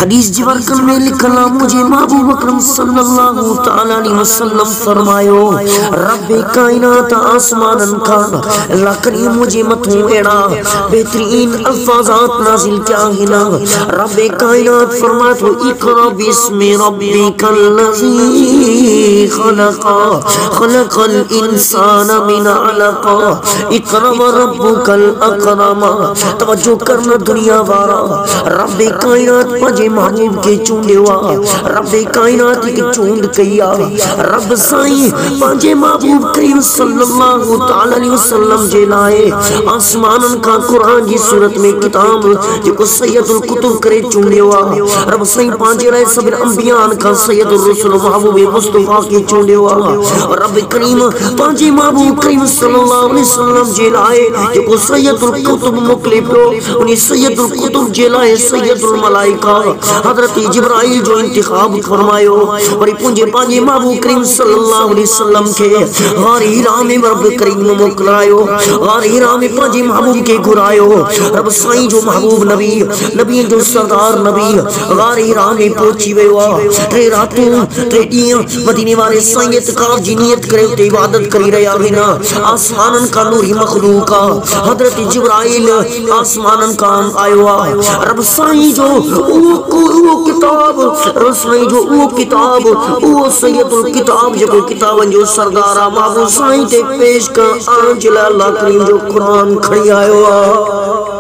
हदीस जिबरकन में लिखला मुझे महबूब अकरम सल्लल्लाहु तआला अलैहि वसल्लम फरमायो रब्बे कायनात आसमानन का अल्लाह करीम मुझे मथू एड़ा बेहतरीन अल्फाजात नाजिल क्या हिना रब्बे कायनात फरमातो इकरा बिस्मि रब्बिकल लज़ी खलका खलकल इंसान मिन अलका इकरा व रब्बुकल अकरम। तवज्जो करना दुनिया वारा रब्बे कायनात पजे महबूब के चूंडेवा रब्बे कायनात की चूंड कइया रब साईं पजे महबूब करीम सल्लल्लाहु तआला अलैहि वसल्लम जे लाए आसमानन का कुरान जी सूरत में किताब जेको सैयदुल कुतुब करे चूंडेवा रब साईं पांजे रहे सब अंबियान का सैयदुल रसूल महबूब मुस्तफा के चूंडेवा रब करीम पांजे महबूब करीम सल्लल्लाहु अलैहि वसल्लम जे लाए जेको सैयदुल कुतुब मोकले पियो उनी सैयदुल कुतुब जे लाए सैयदुल मलाइका हजरत जिब्राइल जो इंतखाब फरमायो और पुंजे पांजे महबूब करीम सल्लल्लाहु अलैहि वसल्लम के गार हिरा में रब करीम मोकलायो गार हिरा में पांजे महबूब के घुरायो रब साईं जो महबूब नबी नबी जो सरदार नबी गार हिरा में पहुंची वेवा टे रातों टे दिया मदीने वाले साईं इत्काफ जी नियत करे ते इबादत करी रहा है ना आसमानन का नूरी मखलूक हजरत जिब्राइल आसमानन का आयो रब साईं जो वो किताब रसोई जो वो किताब वो सैयदुल किताब जो किताबन जो सरदारा महबूब साईं ते पेश का आंचला अल्लाह करीम जो कुरान खड़ी आयो।